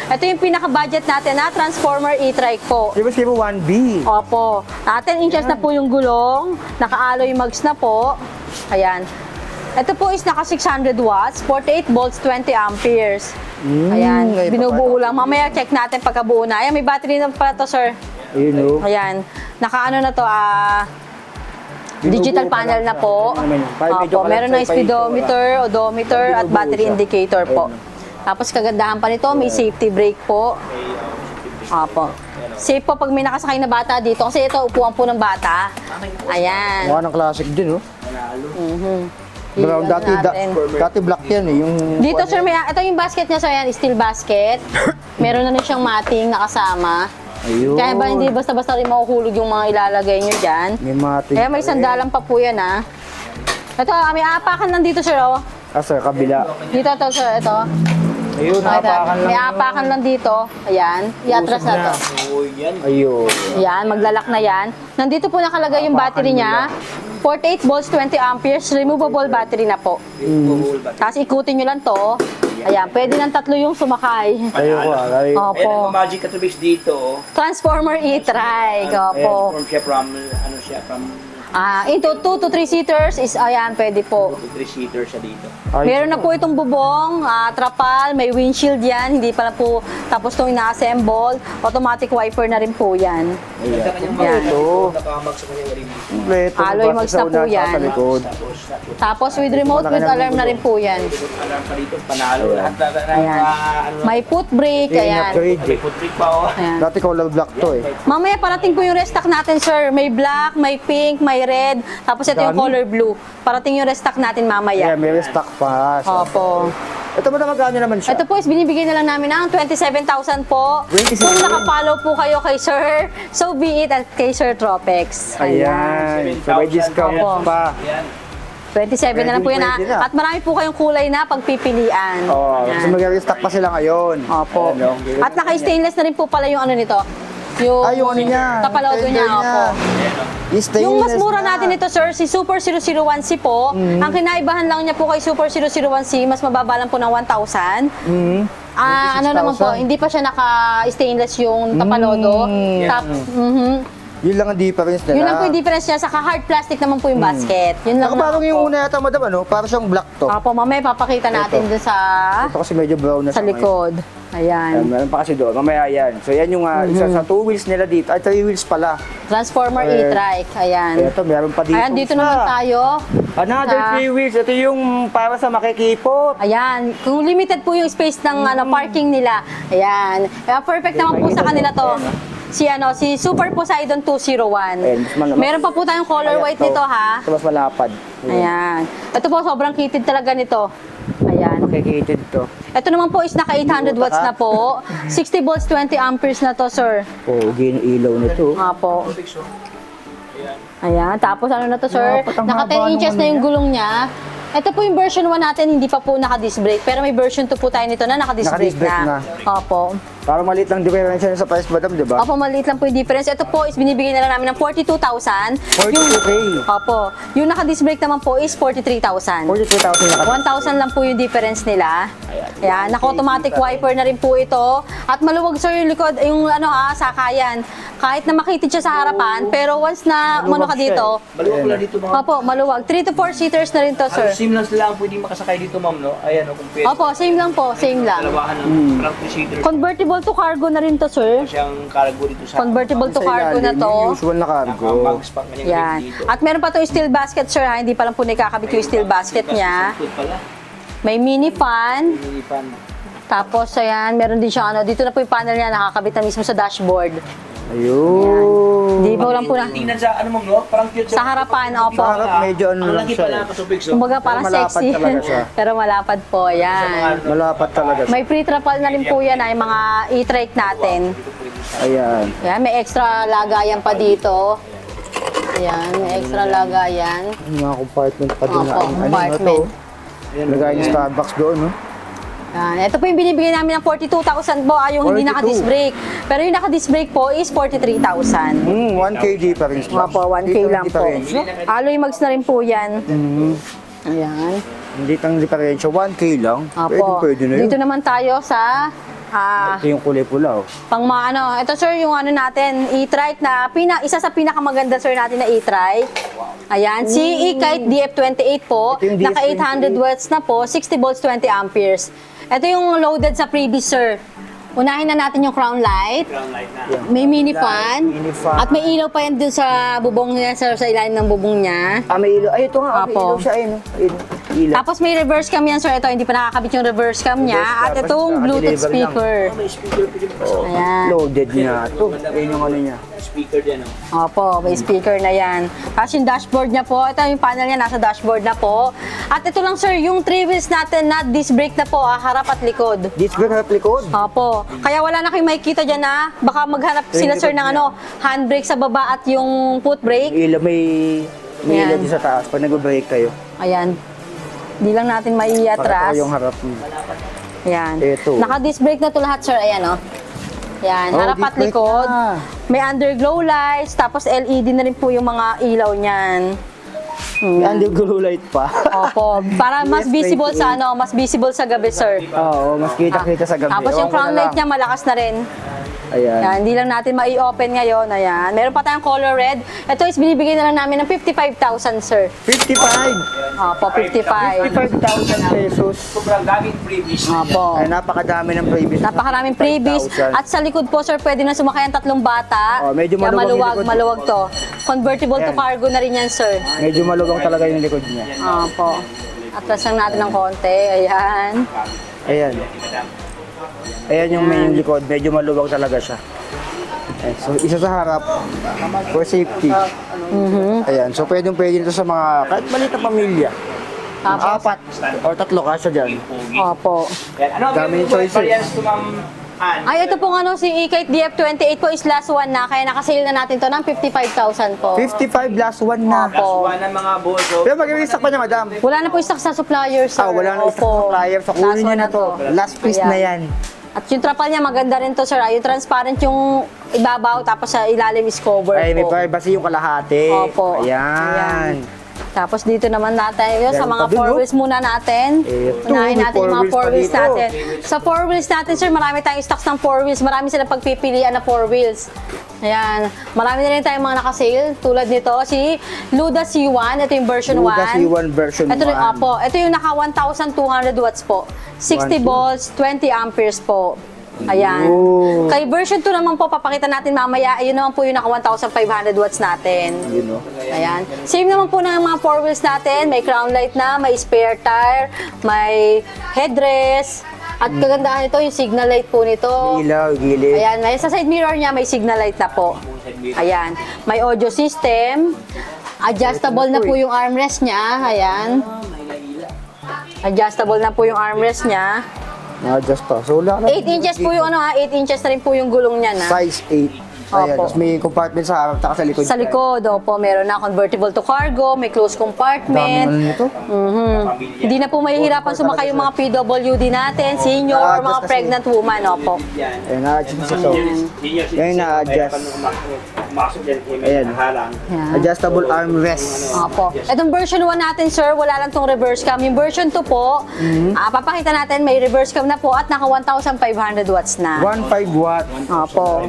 Ito yung pinaka-budget natin na Transformer e-trike po. 001B. Opo. 10 inches na po yung gulong. Naka-alloy mags na po. Ayan. Ito po is naka 600 watts, 48 volts, 20 amperes. Ayan. May Binubuo lang. Mamaya check natin pagkabuo na. Ayan, may battery na pala to, sir. Ayun o. Ayan. Naka-ano na to, digital panel na po. Opo, meron ng speedometer, odometer, at battery indicator po. Tapos kagandahan pa nito, may safety brake po. Opo. Safe po pag may nakasakay na bata dito. Kasi ito, upuan po ng bata. Ayan. Mukha ng classic din, oh. Brown, Ano dati black yan eh. Yung dito, sir, ito yung basket niya, sir. Yan, steel basket. Meron na rin siyang mating nakasama. Ayun. Kaya ba hindi basta-basta rin mahuhulog yung mga ilalagay nyo dyan? May mating. Kaya may sandalan pa po yan, Ito, may apakan lang dito, sir, oh. Sir, kabila. Dito, to, sir, ito. Ayun, napakan lang. May apakan lang dito. Ayan. I-atras na to. Ayun. Ayan, maglalak na yan. Nandito po nakalagay yung battery niya. 48 volts, 20 amperes. Removable battery na po. Tapos ikutin nyo lang to. Ayan, pwede ng 3 yung sumakay. Ayun ko, ay. Opo. Ayan ang magic katubis dito. Transformer e-trike. Opo. From siya from, ano siya, from Into 2 to 3 seaters is, ayan, pwede po. 3-seater siya dito. Meron na po itong bubong, trapal, may windshield yan, hindi pa na po tapos itong ina-assemble. Automatic wiper na rin po yan. Sa kanyang Yan. ito. Nakamag sa kanyang rim. Kompleto. Alloy mags na po yan. Sa likod. Tapos with remote with alarm na rin po yan. Alarm pa dito, panalo. Lahat na Ayan. May foot brake, Yung ayan. upgrade May eh. foot brake pa oh. Ayan. Dati color black to eh. Mamaya parating po yung restock natin, sir. May black, may pink, may red. Tapos ito yung Dami. color blue. Parating yung restock natin Yeah, mamaya. may restock pa. Opo. Ito ba na magkano naman siya? Ito po is binibigay na lang namin ng 27,000 po. 27,000. Kung nakapollow po kayo kay Sir, so be it at kay Sir Tropex. Ayan. So may discount Opo. pa. Yan. 27 na lang po yun Pwede na. At marami po kayong kulay na pagpipilian. Oh, Ayan. so mag-restock pa sila ngayon. Opo. Ayan, oh. At naka-stainless na rin po pala yung ano nito. Yung, Yung ano niya. kapalodo niya, opo. Yung mas mura natin ito, sir, si Super 001C po. Ang kinaibahan lang niya po kay Super 001C, mas mababa lang po ng 1,000. Ano naman po, 26,000. hindi pa siya naka-stainless yung tapalodo. Yun lang ang difference nila. Yun lang po yung difference niya, saka hard plastic naman po yung basket. Yun lang Saka parang naman yung po. una yata, madam, ano? Parang siyang black to. Opo, mamaya papakita natin dun sa Ito kasi medyo brown na sa siya ngayon. likod. Ayan, Ayan. meron pa kasi doon. Mamaya yan. So yan yung isa sa 2 wheels nila dito. Ay, 3 wheels pala. Transformer e-trike. Ayan. Ito, meron pa dito. Ayan, dito isa. naman tayo. Another Sa- 3 wheels. Ito yung para sa makikipot. Ayan, kung limited po yung space ng parking nila. Ayan. Kaya perfect naman po sa kanila to. Si Super Poseidon 201. Ayan, mas malapad. Meron pa po tayong color Kaya white to. nito, ha. Ito mas malapad. Ayan. Ito po, sobrang kitid talaga nito. Ayan. Makikitid to. Ito naman po is naka 800 watts na po. 60 volts, 20 amperes na to, sir. Oh, ilaw nito. Nga po. Ayan. Tapos ano na to, sir? Dapat ang Naka haba 10 inches nung na yung ano gulong niya. Ito po yung version 1 natin, hindi pa po naka-disc brake. Pero may version 2 po tayo nito na naka-disc Naka-disc brake brake na. na. Opo. Parang maliit lang difference sa price, madam, di ba? Opo, maliit lang po yung difference. Ito po is binibigay na lang namin ng 42,000. 42K. Opo. Yung naka-disc brake naman po is 43,000. 42,000 na 1,000 lang po yung difference nila. Ayan, naka-automatic wiper na rin po ito. At maluwag, sir, yung likod, yung sakayan. Kahit na makitid siya sa harapan, pero once na umano ka siya dito, Maluwag pala dito mga. opo, maluwag. 3 to 4 seaters na rin to, sir. Seamless lang pwedeng makasakay dito, ma'am, no? Ayan, kung pwede. Opo, same lang po, same lang. Dalawahan ng parang 3-seater. Convertible to cargo na rin to, sir. Siyang cargo dito sa. Convertible to Sa cargo na ilalim, to. yung usual na cargo. Nakamags pa kanyang Yan. rim dito. At meron pa to steel basket, sir, ha? Hindi pa lang po nakakabit yung steel basket niya. Good pala. May mini fan. Hindi pan. Tapos, ayan, meron din siya, dito na po yung panel niya, nakakabit na mismo sa dashboard. Ayun. Di ba lang po na, Tingnan sa ano, ma'am, no? Parang cute sa harapan, opo. Sa harap, medyo ano Ang lang laki siya, pala eh. kasubig, so. Kumbaga parang malapad sexy. talaga siya. Pero malapad po, ayan. Malapad talaga siya. May pre-trapal na rin po yan, ay mga e-trike natin. Ayan. Ayan, may extra lagayan pa dito. Ayan, may extra lagayan. Yung mga compartment pa din. Opo, compartment. Lagay yung Starbucks doon, no? Yan. Ito po yung binibigay namin ng 42,000 po, yung hindi 42. naka-disc brake. Pero yung naka-disc brake po is 43,000. 1K difference lang. Opo, 1K lang po. Alloy mags na rin po yan. Ayan. Hindi tang diferensya, 1K lang. Opo. Pwede na yun. Dito naman tayo sa Ah, Ito yung kulay pula, oh. pang mga ano, ito sir, yung ano natin, e-trike na, isa sa pinakamaganda sir natin na e-trike. Ayan, si e-kite DF28 po, Ito yung naka DF28. 800 watts na po, 60 volts, 20 amperes. Ito yung loaded sa previous sir. Unahin na natin yung crown light. Ground light na. May mini fan. Mini fan. At may ilaw pa yan dun sa bubong niya, sir, sa ilalim ng bubong niya. May ilaw. Ay, ito nga. May Apo. ilaw siya, ayun. Ayun. Ilaw. Tapos may reverse cam yan, sir. Ito, hindi pa nakakabit yung reverse cam niya. Reverse At cam, itong basta Bluetooth naka-deliver speaker. May speaker pa din po. Ayan. Loaded niya ito. Ayun yung ano niya. Speaker din, oh. Opo, may speaker na yan. Tapos yung dashboard niya po, ito yung panel niya, nasa dashboard na po. At ito lang, sir, yung 3 wheels natin na disc brake na po, harap at likod. Disc brake harap likod. Opo. Kaya wala na kayong makikita dyan na baka maghanap sila, sir, ng ano, handbrake sa baba at yung foot brake. Ilaw, may Ayan. ilaw din sa taas pag nag-brake kayo. Ayan. Di lang natin Para maiatras. ito yung harap niya. Ayan. Ito. Naka-disc brake na to lahat, sir. Ayan, oh. Yan, Oh, harap disc at brake likod. na. May underglow lights, tapos LED na rin po yung mga ilaw niyan. May underglow light pa. Opo, para mas visible sa ano, mas visible sa gabi, sir. Oo, mas kita-kita sa gabi. Tapos yung Ewan ko crown na light lang. niya malakas na rin. Ayan. Yan, hindi lang natin mai-open ngayon. Ayan. Meron pa tayong color red. Ito is binibigay na lang namin ng 55,000, sir. 55! Opo, 55. 55,000 pesos. Sobrang gamit previous. Opo. Ay, napakadami ng previous. Napakaraming freebies. 55,000. At sa likod po, sir, pwede na sumakay ang 3 bata. Oh, medyo Kaya maluwag yung maluwag, likod. maluwag to. Convertible to Ayan. cargo na rin yan, sir. Medyo maluwang talaga yung likod niya. Opo. Atras lang natin ng konti. Ayan. Ayan. Ayan yung main likod. Medyo maluwag talaga siya. Ayan. So, isa sa harap for safety. Ayan. So, pwede nito sa mga kahit maliit na pamilya. Tapos, 4 or 3 kasya dyan. opo. Yan. Ano ang Dami yung available choices. variants to Ma'am Ann? Ay, ito pong ano, si e-kite DF28 po is last one na. Kaya nakasale na natin to ng 55,000 po. 55 last one na. Last Opo. one ng mga boso. Pero mag-restock pa niya, madam. Wala na po stock sa supplier, sir. Wala na isa sa Opo. supplier. So, Last kunin niyo one na to. Last piece Ayan. na yan. At yung trapal niya, maganda rin to, sir. Yung transparent yung ibabaw, tapos sa ilalim is cover Ay, may po. privacy yung kalahati. Opo. Ayan. Tapos dito naman natin, yun, sa Meron mga pa dun, 4 no? wheels muna natin. Eto, Unahin may natin yung mga 4 4 wheels wheels pa natin. Sa 4 wheels natin, sir, marami tayong stocks ng 4 wheels. Marami silang pagpipilian na 4 wheels. Ayan. Marami na rin tayong mga nakasale. Tulad nito, si Luda C1. Ito yung version 1. Luda C1 version Ito, 1. Opo. Ito yung naka 1,200 watts po. 60 1,200. volts, 20 amperes po. Ayan. Oh. Kay version 2 naman po, papakita natin mamaya. Ayun naman po yung naka 1,500 watts natin. Yun, no? Ayan. Same naman po ng mga 4 wheels natin. May crown light na, may spare tire, may headrest. At kagandahan nito, yung signal light po nito. Ilaw, gilid. Ayan, may, sa side mirror niya, may signal light na po. Ayan. May audio system. Adjustable na po yung armrest niya. Ayan. Adjustable na po yung armrest niya. Na-adjust pa. So, wala na. 8 inches po yung ano ha, 8 inches na rin po yung gulong niya na. Size 8. Ayan. Opo. Tapos may compartment sa harap, taka sa likod. Sa likod, opo, meron na convertible to cargo, may closed Dami compartment. ano nito. Hindi na po mahihirapan sumakay yung mga PWD natin, senior, or mga kasi. pregnant woman, opo. Yan. Ayan, na-adjust ito. Yan na-adjust. Masok yan kay may Ayan. nahalang. Yan. Adjustable armrest. Opo. Itong version 1 natin, sir, wala lang tong reverse cam. Yung version 2 po, papakita natin, may reverse cam na po at naka 1,500 watts na. 1.5 watt. Opo.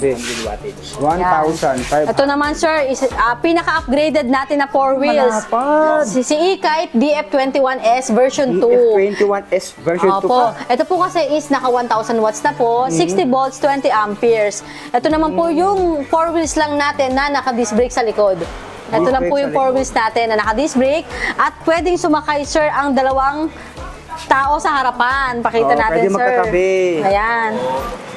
1,500. Ito naman, sir, is pinaka-upgraded natin na 4 wheels. Malapad. Si e-kite DF21S version 2. F21S version 2 Opo. pa. Ito po kasi is naka 1,000 watts na po, 60 volts, 20 amperes. Ito naman po yung 4 wheels lang natin na naka-disc brake sa likod. Ito Disc lang po brake yung sa 4 wheels natin na naka-disc brake at pwedeng sumakay, sir, ang dalawang tao sa harapan. Pakita Oo, natin, pwede sir. magkatabi. Ayan.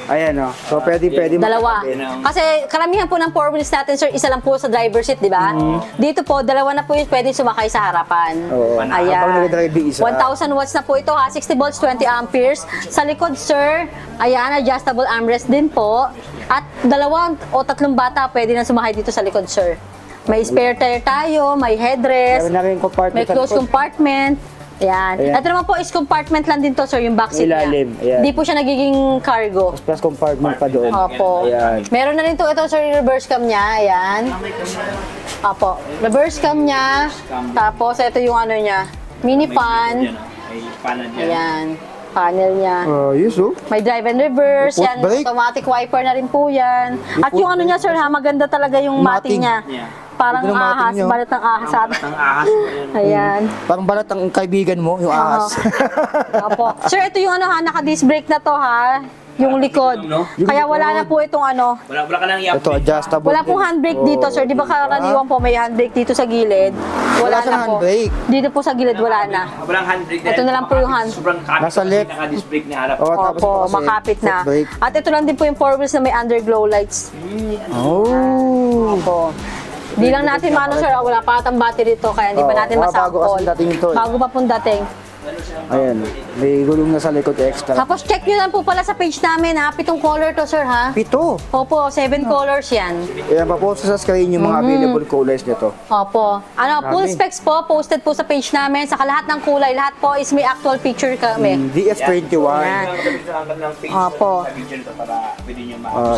Ayan, o. So, pwede Dalawa. magkatabi. Kasi karamihan po ng 4 wheels natin, sir, isa lang po sa driver seat, di ba? Dito po, dalawa na po yung pwede sumakay sa harapan. Oo. Ayan. Habang nag-drive yung isa. 1,000 watts na po ito ha, 60 volts, 20 amperes. Sa likod, sir, ayan, adjustable armrest din po. At dalawang o tatlong bata pwede na sumakay dito sa likod, sir. May spare tire tayo, may headrest, Meron na rin compartment may sa closed likod. compartment. Ayan. Ayan. Ito naman po is compartment lang din to, sir, yung back seat Ilalim, niya. ayan. Hindi po siya nagiging cargo. Plus compartment pa doon. Opo. Ayan. Meron na rin to, ito, sir, yung reverse cam niya. Ayan. Opo. Reverse cam niya. Tapos, ito yung ano niya. Mini fan. May panel dyan. Ayan. Panel niya. Yes, oh. May drive and reverse, Report yan, brake. automatic wiper na rin po yan. At Report yung ano niya sir ha, maganda talaga yung Mating. mating niya. Yeah. Parang Ganda ng mating ahas, niya, oh. balat ng ahas. Ang ahas. Ayan. Parang balat ang kaibigan mo, yung ahas. Opo. Sir, ito yung ano ha, naka-disc brake na to ha. Yung likod. No? Kaya wala na po itong ano. Wala ka nang i-update. Ito, adjustable. Wala pong handbrake dito, sir. Di ba karaniwan po may handbrake dito sa gilid? Wala Wala siyang na po. handbrake. Dito po sa gilid wala na. Walang handbrake. Ito na lang po yung hand. Sobrang kapit. Nasa left. Naka-disc brake na harap. Oh, tapos Opo, ito kasi, makapit na. foot brake. At ito lang din po yung 4 wheels na may underglow lights. Oh. Opo. Di lang natin maano sir, wala pa atang battery ito kaya hindi pa Oo, natin bago masample. kasi dating ito eh. Bago pa pong dating. Ayan, may gulong na sa likod extra. Tapos check nyo lang po pala sa page namin ha, 7 color to sir ha. 7. Opo, 7 colors yan. Ayan, papost sa screen yung mga available colors nito. Opo. Ano, full Dami. specs po, posted po sa page namin. Saka lahat ng kulay, lahat po is may actual picture kami. DF21. Yan. Opo.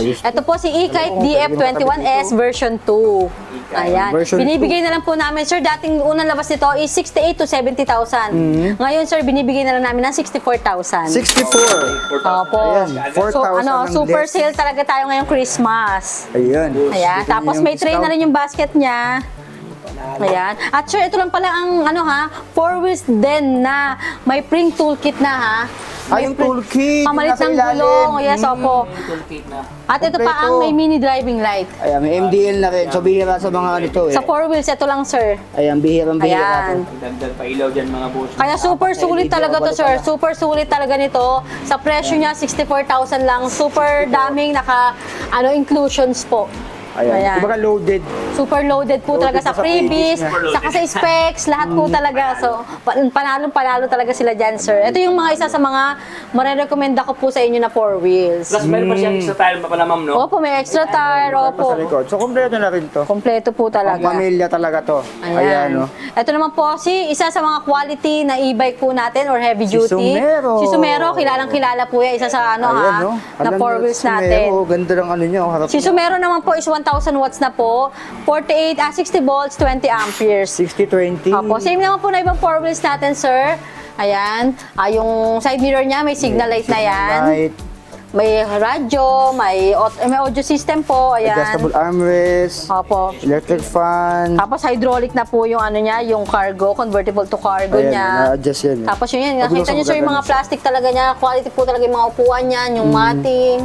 Yes. Ito po si E-Kite DF21S version 2. Ayan. Version Binibigay na lang po namin, sir, dating unang labas nito is 68 to 70,000. Ngayon, sir, binibigay na lang namin ng 64,000. 64. Opo. Ayan, 4,000 So, ano, ang super less. sale talaga tayo ngayong Christmas. Ayan. Ayan. Ito Tapos yung may tray na discount. rin yung basket niya. Ayan. At sir, ito lang pala ang ano ha, 4 wheels din na may spring toolkit na ha. Yung toolkit. yung Pamalit nasa ng ilalim. gulong. Yes, opo. At ito pa ang may mini driving light. Ayan, may MDL na rin. So, bihira sa mga ano to eh. Sa 4 wheels, ito lang sir. Ayan, bihirang-bihira Ayan. to. Dagdag pa ilaw dyan mga boss. Kaya super sulit talaga to sir. Super sulit talaga nito. Sa presyo niya, 64,000 lang. Super daming inclusions po. Ayan. Kumbaga loaded. Super loaded po Loaded talaga sa pa sa freebies, freebies niya. saka sa specs, lahat po talaga. So, panalo talaga sila dyan, sir. Ito yung mga isa sa mga marirekomenda ko po sa inyo na 4 wheels. Plus meron pa siyang isa tile pa pala ma'am, no? Opo, may extra tire, Pa opo. sa likod. So, kompleto na rin to. Kompleto po Ang talaga. pamilya talaga to. Ayan, Ayan. no? Ito naman po isa sa mga quality na e-bike po natin or heavy Si duty. Sumero. Si Sumero, kilalang-kilala po yan. Isa sa Ayan, no? na Alam 4 niyo, wheels Sumero, natin. Ganda ng ano niya. Harap Si Sumero naman po is 1,000 watts na po. 60 volts, 20 amperes. 60-20. Opo, same naman po na ibang 4 wheels natin, sir. Ayan. Yung side mirror niya, may signal light na yan. Light, May radyo, may audio system po. Ayan. adjustable armrest, Opo. electric fan. Tapos hydraulic na po yung ano niya, yung cargo, convertible to cargo Ayan, niya. na-adjust yan. eh. Tapos yun, Pag nakita binuksan nyo mo, sir yung mga gagana plastic talaga niya. Quality po talaga yung mga upuan niyan, yung mating.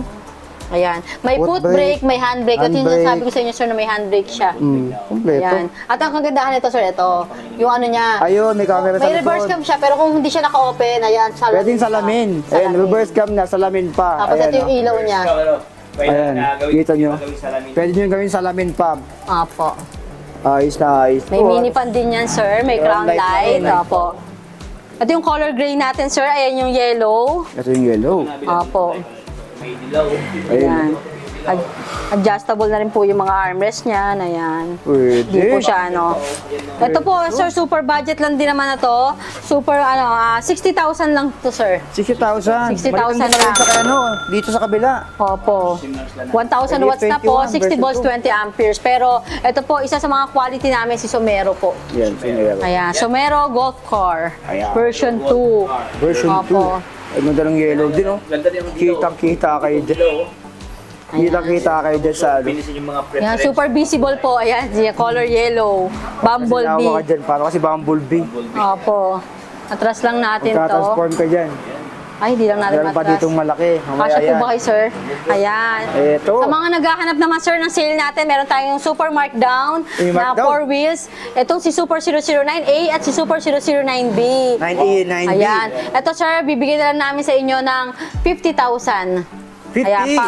Ayan. May Foot foot brake, brake, may handbrake. At yun yung handbrake. sabi ko sa inyo sir na may handbrake siya. Kompleto. Ayan. At ang kagandahan nito sir, ito, yung ano niya. Ayun, may camera sa May reverse likod. cam siya, pero kung hindi siya naka-open, ayan, salamin. Pwedeng salamin. Ayan, reverse cam na, salamin pa. Tapos Ayan, ito yung oh. ilaw niya. Ayan, kita nyo. Pwede nyo gawin salamin pa. Opo. Ayos na ayos. May Oh, mini fan din yan, sir. May Crown crown light na light. yun, eh. Opo. Ito yung color gray natin, sir. Ayan yung yellow. Ito yung yellow. Opo. May dilaw. Ayan. Adjustable na rin po yung mga armrest niya. Ayan. Pwede. Hindi po siya, ano. Ito po, sir, super budget lang din naman na to. Super, 60,000 lang to, sir. 60,000. 60,000 Malitan din lang. sa ano, dito sa kabila. Opo. 1,000 watts na po, 60 volts, 20 amperes. Pero ito po, isa sa mga quality namin si Sumero po. Yan, sinero. Ayan, Sumero Golf Car, Ayan. version 2. Version 2. Opo. Ay, ganda ng yellow din, oh. Ganda din ang dilaw. Kitang-kita kayo dyan. Dilaw. Kitang-kita kayo dyan sa ano. Pinisin yung mga Yan, preference. super visible po. Ayan, yung color yellow. Sinawa ka Bumblebee. dyan, parang kasi bumblebee. Opo. Atras lang natin to. Magka-transform ka dyan. Ay, hindi lang natin Meron pa matras. ditong malaki. Mamaya Kasya po yan. ba kayo, sir? Ayan. Eto. Sa mga naghahanap naman, sir, ng sale natin, meron tayong super markdown Yung na markdown? 4 wheels. Itong si Super 009A at si Super 009B. 9A, 9B. Ayan. Ito, sir, bibigyan na lang namin sa inyo ng 50,000. 50. Ayan,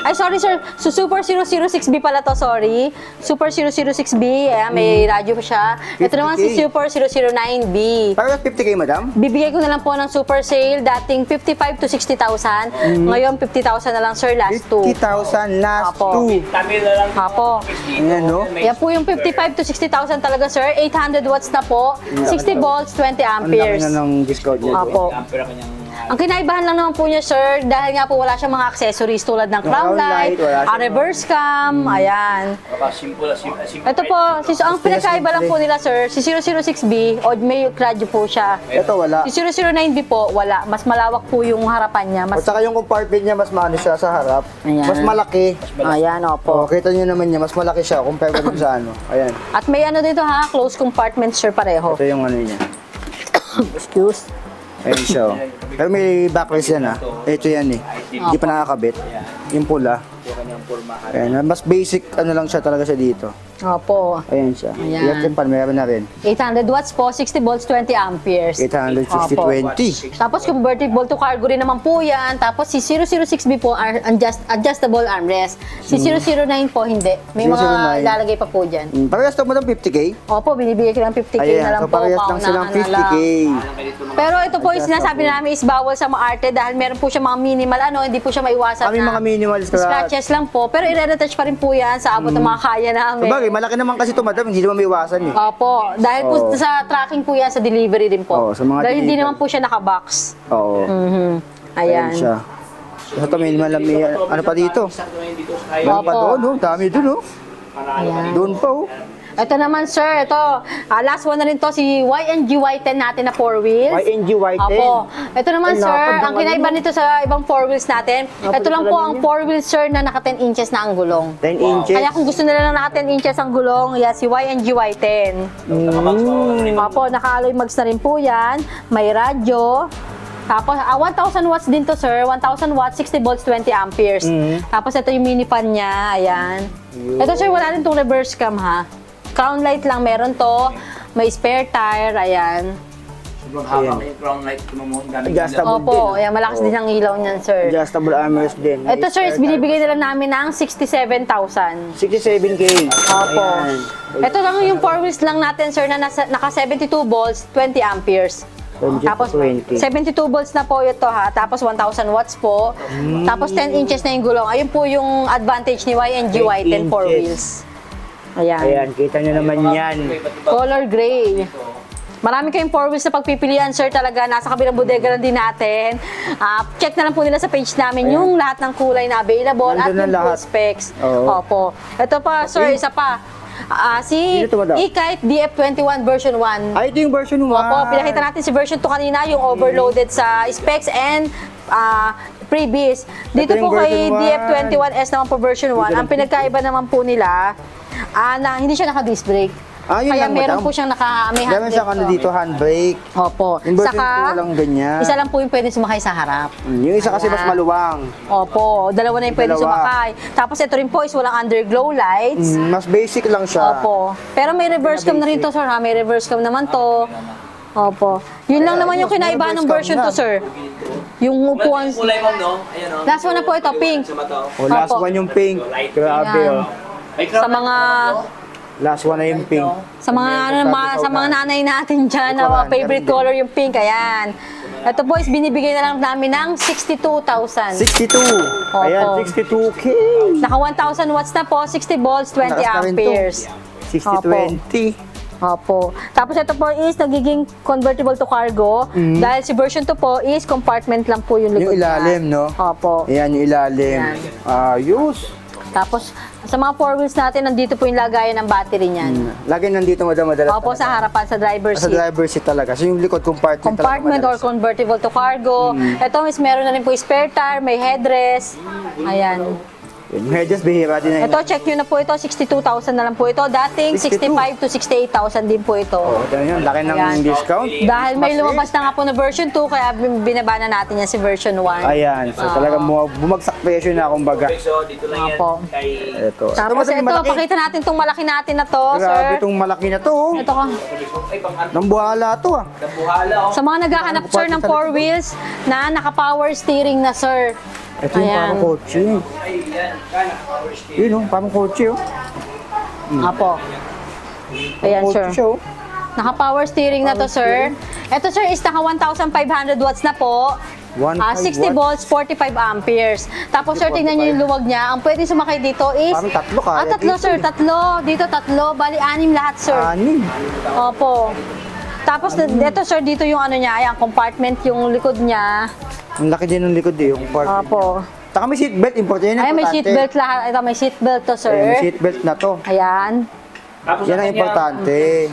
ay, sorry, sir. So, Super 006B pala to, sorry. Super 006B. Ayan, may radyo pa siya. Ito naman si 50K. Super 009B. Parang 50K, madam? Bibigay ko na lang po ng super sale, dating 55 to 60,000. Ngayon, 50,000 na lang, sir, last 2. 50,000 last Apo. 2. Tamil na lang. Apo. Ayan, no? Yan po yung 55 to 60,000 talaga, sir. 800 watts na po. 60 volts, 20 Ang laki amperes. na ng discount niya. Apo. Ampere kanyang Ang kinaibahan lang naman po niya, sir, dahil nga po wala siyang mga accessories tulad ng crown light, wala siyang reverse cam, ayan. Simple. Ito po, ang pinagkaiba lang po nila, sir, si 006B, may radyo po siya. Ito wala. Si 009B po, wala. Mas malawak po yung harapan niya. At Mas, saka yung compartment niya, mas maano siya sa harap. Ayan. Mas malaki. ayan, Oh, opo. kita niyo naman niya, mas malaki siya compare dun sa ano. Ayan. At may ano dito ha, close compartment, sir, pareho. Ito yung ano niya. Excuse. Ayan siya. Oh. Pero may backrest yan Ito yan eh. Hindi pa nakakabit. Yung pula. Ayan, mas basic ano lang siya talaga siya dito. Opo. Ayan siya. Ayan. Electric pan, meron na rin. 800 watts po, 60 volts, 20 amperes. 860-20. Tapos convertible to cargo rin naman po yan. Tapos si 006B po, adjustable armrest. Si 009 po, hindi. May mga 009. lalagay pa po dyan. Parehas to mo ng 50K? Opo, binibigay ko ng 50K na Ayan, lang so po. parehas lang silang paunahan na 50K. lang. Pero ito po yung sinasabi namin is bawal sa mga arte dahil meron po siya mga minimal hindi po siya maiwasan Kami mga minimal scratches lang po. Pero i-retouch pa rin po yan sa abot ng mga kaya namin. Sabagay, malaki naman kasi ito madam, hindi naman maiwasan eh. Opo, dahil po Oo. sa tracking po yan, sa delivery din po. Oo, sa mga dahil hindi delivery. naman po siya nakabox. Oo. Ayan. siya. Ito may ano pa dito? Meron pa Opo. doon, dami doon Ayan. Doon pa Ito naman sir, ito, last one na rin to, si YNG Y10 natin na 4 wheels. YNG Y10. Opo. Ito naman Ay, sir, lapad ng ang kinaiba ano. nito sa ibang 4 wheels natin, Lapad ito lang pala po ang niya. 4 wheels sir na naka 10 inches na ang gulong. 10 inches. Kaya kung gusto nila na naka 10 inches ang gulong, yan si YNG Y10. Opo, naka-alloy mags na rin po yan. May radyo. Tapos, 1,000 watts din to, sir. 1,000 watts, 60 volts, 20 amperes. Tapos, ito yung mini fan niya. Ayan. Ito, sir, wala rin tong reverse cam, ha? Crown light lang meron to. May spare tire. Ayan. Sobrang haba yung crown light mo gamit. Adjustable din. Opo, ayan, malakas din ang ilaw niyan, sir. Adjustable armrest din. Ito, sir, is binibigay nila namin ng 67,000. 67K. Opo. Ayan. Ito lang yung 4 wheels lang natin, sir, na naka 72 volts, 20 amperes. 20 Tapos, to 20. 72 volts na po ito ha. Tapos, 1,000 watts po. Tapos, 10 inches na yung gulong. Ayun po yung advantage ni YNG 10 Y10 4 inches. wheels. Ayan. Ayan, kita nyo naman yan. Color gray. Marami kayong 4 wheels na pagpipilian, sir, talaga. Nasa kabilang bodega lang din natin. Check na lang po nila sa page namin yung lahat ng kulay na available at Nandun na yung full lahat. specs. Oo. Opo. Ito pa, sir, isa pa. Si Dito ba daw? E-Kite DF21 version 1. Ay, ito yung version 1. Opo, pinakita natin si version 2 kanina, yung overloaded sa specs and freebies. Dito Ito yung po kay version 1. DF21S naman po version 1, ang pinagkaiba naman po nila, na hindi siya naka-disc brake. Yun Kaya lang, meron madam. po siyang may Meron handbrake. siyang ano dito, handbrake. Opo. Yung version 2 lang ganyan. isa lang po yung pwede sumakay sa harap. Yung isa kasi mas Ayan. maluwang. Opo, dalawa na yung pwede Dalawa. sumakay. Tapos ito rin po is walang underglow lights. Mas basic lang siya. Opo. Pero may reverse cam na rin to, sir, ha? May reverse cam naman to. Opo. Yun lang naman yung kinaibahan ng version to, sir. Yung upuan. Kulay ma'am, no? Ayan, no? Last one na po ito, pink. Sa mata. O, last Opo. one yung pink. Grabe, Ayan. May crown Sa mga Last one na yung pink. sa mga nanay natin diyan na Ikaw, favorite meron din. color yung pink. Ayan. Ito po is binibigay na lang namin ng 62,000. 62. Ayan, 62K. Naka 1,000 watts na po, 60 volts, 20 Lakas na rin to. amperes. 60-20. Opo. Tapos ito po is nagiging convertible to cargo. Dahil si version 2 po is compartment lang po yung likod Yung ilalim, niya. no? Opo. Ayan, yung ilalim. Ayan. Ayos. Tapos sa mga 4 wheels natin, nandito po yung lagayan ng battery niyan. Lagi nandito madalas. Opo, sa harapan, sa driver's Sa seat. driver seat talaga. So yung likod compartment Compartment or talaga convertible to cargo. Ito, is meron na rin po spare tire, may headrest. Ayan. Medyo bihira din na yun. Ito, check nyo na po ito, 62,000 na lang po ito. Dating 62. 65 to 68,000 din po ito. Oh, ito yun, laki ng Ayan. discount. Dahil may Mas lumabas na nga po na version 2, kaya binaba na natin yan si version 1. Ayan, so talagang bumagsak presyo na kumbaga. So, dito lang yan. Opo. Kay... Ito. Tapos madami ito, malaki. pakita natin itong malaki natin na to, Grabe sir. itong malaki na to. Oh. Ito ka. Ay, pang ano? Nang buhala to ah. Nabuhala, oh. Sa mga naghahanap, sir, ng 4 wheels na naka-power steering na, sir. Ito yung parang kotse. Ay, yan. Kana, power steering. Yun oh, parang kotse oh. Apo. Ayan, sir. Kotse siya oh. Naka-power steering na to, sir. Ito, sir, is naka 1,500 watts na po. 60 volts, 45 amperes. Tapos, sir, tingnan nyo yung luwag niya. Ang pwede sumakay dito is... Parang tatlo kaya tatlo, dito. sir. Tatlo. Dito, tatlo. Bali, 6 lahat, sir. 6. Opo. Tapos, ito sir, dito yung ano niya, ayan, compartment yung likod niya. Ang laki din ng likod eh, yung part. Opo. Taka may seatbelt, importante. Ayan, may seatbelt lahat. Ito, may seatbelt to, sir. Ayan, may seatbelt na to. Ayan. Tapos Yan ang importante.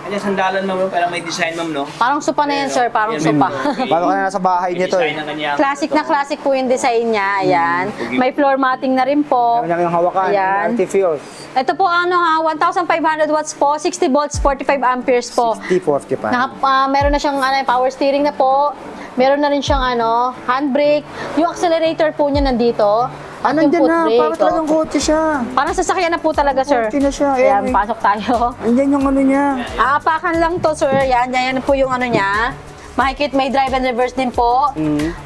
Kanya sandalan ma'am, pero may design ma'am, no? Parang sopa na yan, sir. Parang sopa. Paano ka na nasa bahay nito Design eh. ng kanyang... Classic na classic po yung design niya. Ayan. May floor matting na rin po. Meron yung hawakan, Ayan. anti-fuse. Ito po ano ha, 1,500 watts po, 60 volts, 45 amperes po. 60-40 pa. Meron na siyang power steering na po. Meron na rin siyang handbrake. Yung accelerator po niya nandito. At yung Nandyan foot na, brake. para talagang kotse siya. Parang sasakyan na po talaga, sir. Kotse na siya. Ayan, Ayan, pasok tayo. Andyan yung ano niya. Aapakan lang to, sir. Yan po yung ano niya. Makikita may drive and reverse din po.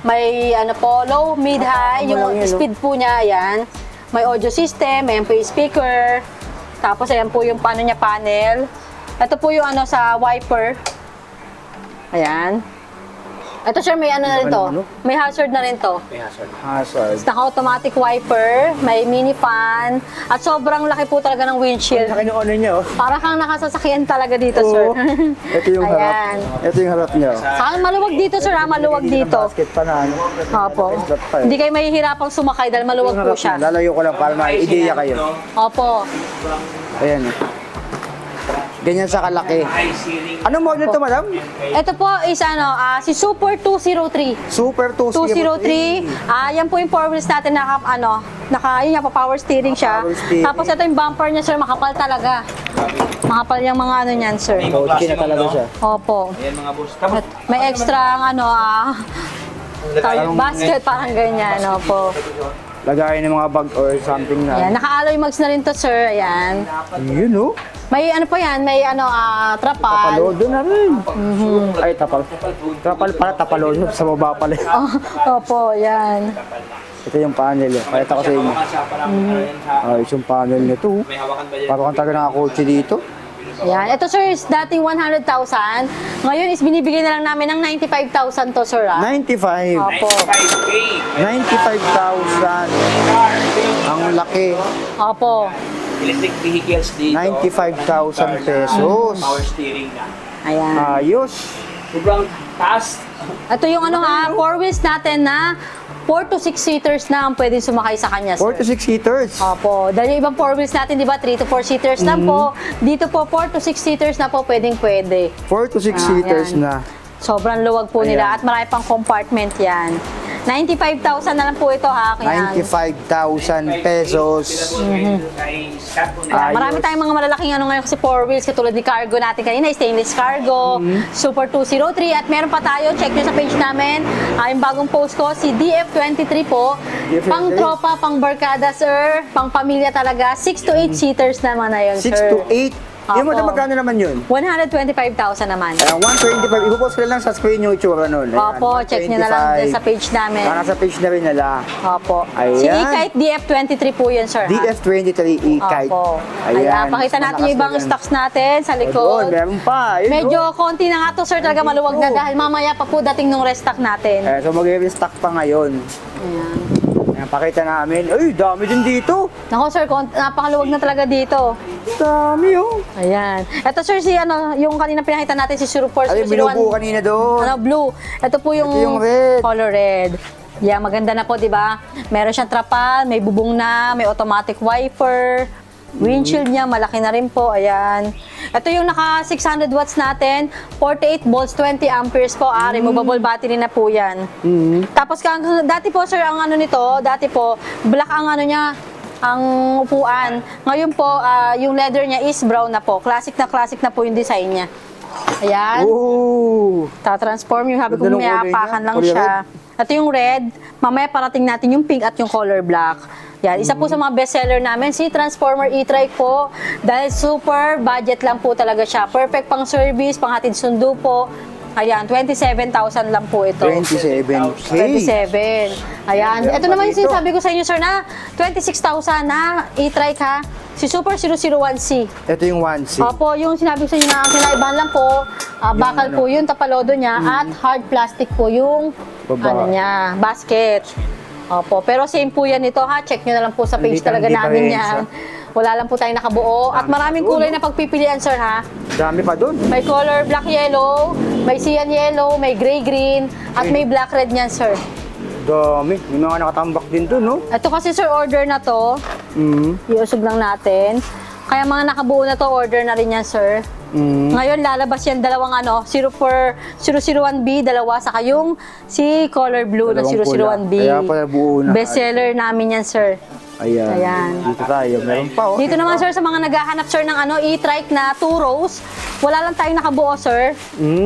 May low, mid, high. Ano lang Yung yun, no? speed po niya, ayan. May audio system, may MP speaker. Tapos ayan po yung paano niya panel. Ito po yung sa wiper. Ayan. Ito sir, may na rin to. May hazard na rin to. Hazard. Naka-automatic wiper, may mini fan, at sobrang laki po talaga ng windshield. Laki ng ano niya oh. Para kang nakasasakyan talaga dito, Oo. sir. Ito yung harap. Ayan. Ito yung harap niya. Maluwag dito, sir, maluwag dito. Basket pa na ano. Opo. Slot pa eh. Hindi kayo mahihirapang sumakay dahil maluwag Yung po harap siya. niya, lalayo ko lang para may ideya kayo. Opo. Ayan. Ganyan sa kalaki. High ceiling. Anong model to, madam? Ito po is si Super 203. Super 203. 203. Yan po yung four wheels natin yun nga po, power steering siya. Power steering. Tapos ito yung bumper niya, sir, makapal talaga. Makapal yung mga niyan, sir. Kotse na talaga siya. Opo. Ayan mga boss. Tapos, May extra basket, parang ganyan, opo. Lagayan ng mga bag or something Ayan, na. naka-alloy mags na rin to, sir. Ayan. Yun oh. May may trapal. Tapalodo na rin. Ay, tapal. Tapal pala, tapalodo. Sa baba pala. Opo, yan. Ito yung panel eh. Pakita ko sa inyo. Ito yung panel nito. may hawakan ba yan? Parang kang taga nakakotse dito. Yan. Ito, sir, is dating 100,000. Ngayon is binibigay na lang namin ng 95,000 to, sir. 95. Opo. 5K. 95,000. Ang laki. Opo. Electric vehicles dito. 95,000 pesos. Power steering na. Ayan. Ayos. Sobrang taas. Ito yung four wheels natin na 4 to 6 seaters na ang pwedeng sumakay sa kanya, sir. 4 to 6 seaters. Opo. Dahil yung ibang four wheels natin, di ba, 3 to 4 seaters na po. Dito po, 4 to 6 seaters na po pwede. 4 to 6 seaters Ayan. na. Sobrang luwag po nila at marami pang compartment yan. 95,000 na lang po ito, ha. Kaya 95,000 pesos. Ay, start po Ayos. marami tayong mga malalaking ngayon kasi four wheels, katulad ni cargo natin kanina, stainless cargo, Super 203, at meron pa tayo, check nyo sa page namin, yung bagong post ko, si DF23 po, DF23. pang tropa, pang barkada, sir, pang pamilya talaga, 6 to 8 seaters naman na yun, 6 sir. to 8. Yung Opo. magkano naman yun? 125,000 naman. 125. Ibupost ko lang sa screen yung itsura nun. Ayan, Opo, check nyo na lang din sa page namin. Nasa page na rin nila. Opo. Ayan. Si E-Kite DF23 po yun, sir. ha? DF23 e-kite. Opo. Ayan, pakita natin yung ibang stocks natin sa Doon, likod. meron pa. Ayun, Medyo oh. konti na nga to, sir, talaga maluwag na dahil mamaya pa po dating nung restock natin. So mag-restock pa ngayon. Ayan. Ayan, pakita namin. Ay, dami din dito. Nako, sir, napakaluwag na talaga dito. Dami oh. Ayan. Ito, sir, yung kanina pinakita natin si Super Ay, 001. binubuo kanina doon. Blue. Ito po yung, Ito yung red. color red. Yeah, maganda na po, di ba? Meron siyang trapal, may bubong na, may automatic wiper. Windshield niya, malaki na rin po. Ayan. Ito yung naka 600 watts natin. 48 volts, 20 amperes po. Removable battery na po yan. Tapos, dati po, sir, ang dati po, black ang niya, ang upuan. Ngayon po, yung leather niya is brown na po. Classic na po yung design niya. Ayan. Oh. Ta-transform yung sabi ko, Ganda ng may kulay apakan niya. lang Kulay siya. Ito yung red. Mamaya parating natin yung pink at yung color black. Yan, isa po sa mga bestseller namin, si Transformer e-trike po. Dahil super budget lang po talaga siya. Perfect pang service, pang hatid sundo po. Ayan, 27,000 lang po ito. 27K. 27. Ayan. Ito naman yung sinasabi ko sa inyo, sir, na 26,000 na e-trike, ha. Si Super 001C. Ito yung 1C. Opo, yung sinabi ko sa inyo na ang kinaibahan lang po, bakal po yung tapalodo niya at hard plastic po yung Baba. niya, basket. Opo, pero same po yan ito ha. Check nyo na lang po sa page Hindi talaga tayong namin diferensya. yan. Wala lang po tayong nakabuo. At maraming kulay na pagpipilian, sir ha. Dami pa doon. May color black yellow, may cyan yellow, may gray green, at may black red niyan, sir. Dami. May mga nakatambak din doon, no? Ito kasi sir, order na to. Mm. Iusog lang natin. Kaya mga nakabuo na to, order na rin yan, sir. Mm. Ngayon, lalabas yan dalawang 001B, dalawa, saka yung si color blue na Dalawang 001B. pula. Kaya pala buo na. Bestseller namin yan, sir. Ayan. Ayan. Dito tayo. Meron pa, oh. Dito naman, sir, sa mga naghahanap, sir, ng e-trike na 2 rows, wala lang tayong nakabuo, sir.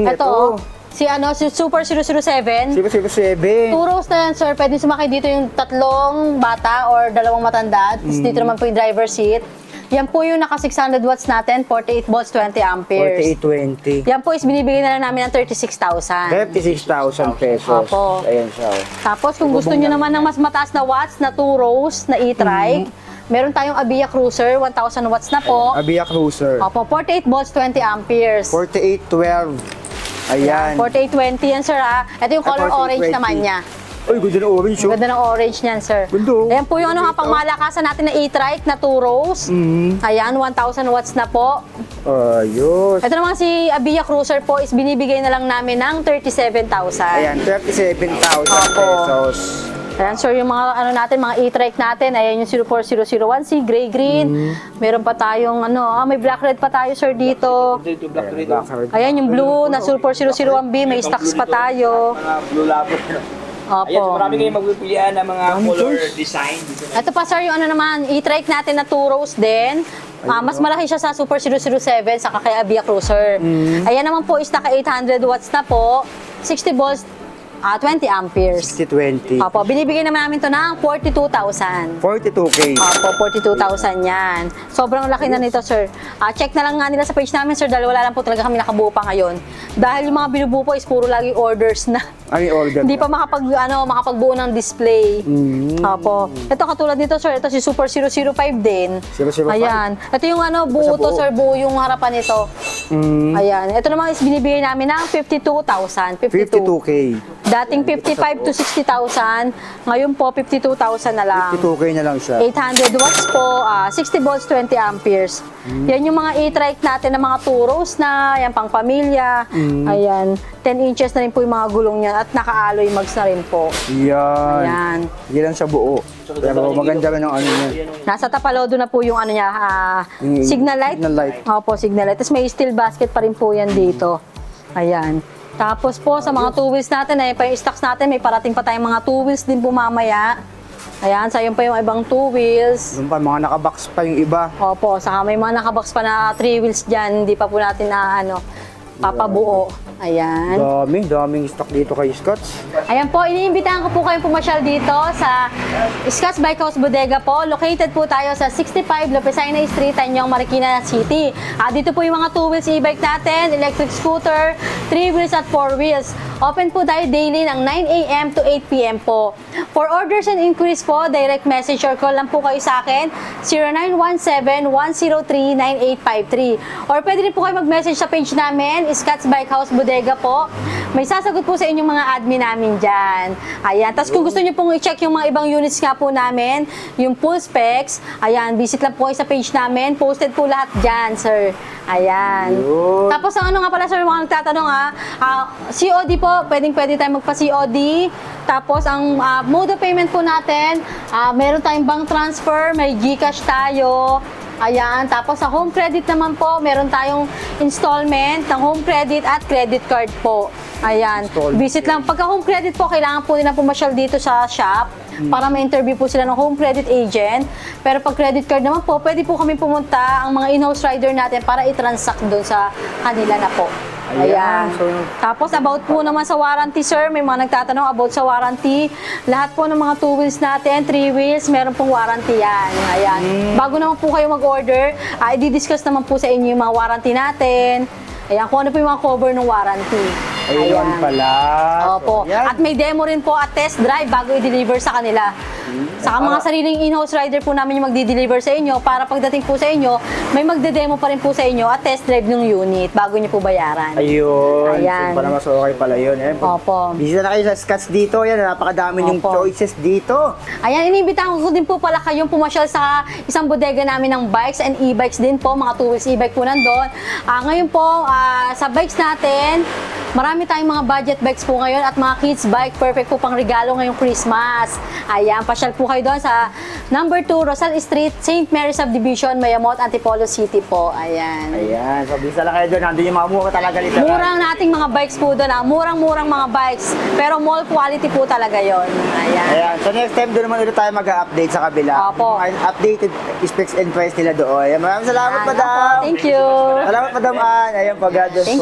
Ito, si Super 007. 007. 2 rows na yan, sir. Pwede sumakay dito yung 3 bata or 2 matanda. Tapos dito naman po yung driver seat. Yan po yung naka 600 watts natin, 48 volts, 20 amperes. 4820. Yan po is binibigay na lang namin ng 36,000. 36,000 pesos. Opo. Ayan siya, oh. Tapos kung gusto nyo naman ng mas mataas na watts na 2 rows na e-trike, meron tayong Abia Cruiser, 1,000 watts na po. Abia Cruiser. Opo, 48 volts, 20 amperes. 4812. Ayan. 4820 yan, sir, ha. Ito yung color 4820. orange naman niya. Ay, ganda na orange, oh. Ganda ng orange niyan, sir. Ganda, oh. Ayan po yung pangmalakasan natin na e-trike na 2 rows. Ayan, 1,000 watts na po. Ayos. Ito naman si Abia Cruiser po is binibigay na lang namin ng 37,000. Ayan, 37,000 Opo. pesos. Ayan, sir, yung mga natin, mga e-trike natin, ayan yung 04001C, gray green. Meron pa tayong may black red pa tayo, sir, dito. Dito black red. Ayan yung blue na 04001B, may stocks pa tayo. Mga blue labot. Ayan, so Opo. marami kayong magpipilian ng mga color design. Dito na. Ito pa, sir, yung naman, e-trike natin na 2 rows din. Mas malaki siya sa Super 007 saka kay Abia Cruiser. Ayan naman po is naka 800 watts na po, 60 volts, 20 amperes. 6020. Opo, binibigay naman namin to ng 42,000. 42K. Opo, 42,000 yan. Sobrang laki na nito, sir. Check na lang nga nila sa page namin, sir, dahil wala lang po talaga kami nakabuo pa ngayon. Dahil yung mga binubuo po is puro lagi orders na. Ano yung order? Hindi pa makapagbuo ng display. Opo. Ito katulad nito, sir. Ito si Super 005 din. 005? Ayan. Ito yung buo to, buo. sir. Buo yung harapan nito. Ayan. Ito naman is binibigay namin ng 52,000. 52K. Dating 55 to 60,000. Ngayon po, 52,000 na lang. 52K na lang siya. 800 watts po, 60 volts, 20 amperes. Yan yung mga e-trike natin na mga 2 rows na, yan pang pamilya. Ayan, 10 inches na rin po yung mga gulong niya at naka-alloy mags na rin po. Yan. Ayan. Hindi lang siya buo. Pero maganda rin ang niya. Nasa tapalodo na po yung niya, Yung signal light. signal light. Opo, signal light. Tapos may steel basket pa rin po yan dito. Ayan. Tapos po, sa mga 2 wheels natin, pa yung stocks natin, may parating pa tayong mga 2 wheels din po mamaya. Ayan, sayang pa yung ibang 2 wheels. Doon pa, mga nakabox pa yung iba. Opo, saka may mga nakabox pa na 3 wheels dyan, hindi pa po natin na papabuo. Ayan. Daming stock dito kay Scotts. Ayan po, iniimbitahan ko po kayong pumasyal dito sa Scotts Bike House Bodega po. Located po tayo sa 65 Lopesina Street, Tanyong, Marikina City. Dito po yung mga 2 wheels e-bike natin, electric scooter, 3 wheels at 4 wheels. Open po tayo daily ng 9 a.m. to 8 p.m. po. For orders and inquiries po, direct message or call lang po kayo sa akin, 0917-103-9853. Or pwede rin po kayo mag-message sa page namin, Scotts Bike House Bodega po. May sasagot po sa inyong mga admin namin dyan. Ayan. Tapos kung gusto nyo pong i-check yung mga ibang units nga po namin, yung full specs, ayan, visit lang po kayo sa page namin. Posted po lahat dyan, sir. Ayan. Yun. Tapos ang nga pala, sir, mga nagtatanong COD po, pwede tayo magpa-COD. Tapos ang mode of payment po natin, meron tayong bank transfer, may GCash tayo. Ayan, tapos sa home credit naman po, meron tayong installment ng home credit at credit card po. Ayan, visit lang. Pagka home credit po, kailangan po nila pumasyal dito sa shop para ma-interview po sila ng home credit agent. Pero pag credit card naman po, pwede po kami pumunta ang mga in-house rider natin para i-transact doon sa kanila na po. Ayan. Tapos about po naman sa warranty, sir, may mga nagtatanong about sa warranty. Lahat po ng mga 2 wheels natin, 3 wheels, meron pong warranty yan. Ayan. Bago naman po kayo mag-order, i-discuss naman po sa inyo yung mga warranty natin. Ayan, kung ano po yung mga cover ng warranty. Ayun Ayan. naman pala. Opo. So, yan. At may demo rin po at test drive bago i-deliver sa kanila. Saka mga sariling in-house rider po namin yung magdi-deliver sa inyo para pagdating po sa inyo, may magde-demo pa rin po sa inyo at test drive ng unit bago nyo po bayaran. Ayun. Ayan. So, para mas okay pala yun. Ayan. Opo. Bisita na kayo sa Scotts dito. Ayan, napakadami yung Opo. choices dito. Ayan, inibitahan ko din po pala kayong pumasyal sa isang bodega namin ng bikes and e-bikes din po. Mga 2 wheels e-bike po nandun. Ngayon po, sa bikes natin, marami tayong mga budget bikes po ngayon at mga kids bike. Perfect po pang regalo ngayong Christmas. Ayan, pasyal po kayo doon sa number 2, Rosal Street, St. Mary's Subdivision, Mayamot, Antipolo City po. Ayan. Ayan. So, bisita lang kayo doon. Nandun yung mga mura talaga dito. Murang nating mga bikes po doon. Murang-murang mga bikes. Pero mall quality po talaga yon. Ayan. Ayan. So, next time doon naman ulit tayo mag-update sa kabila. Opo. Mga updated specs and price nila doon. Ayan. Maraming salamat, Ayan, madam. opo. Thank you. Salamat, madam Ann. Ayan po, God bless Thank po.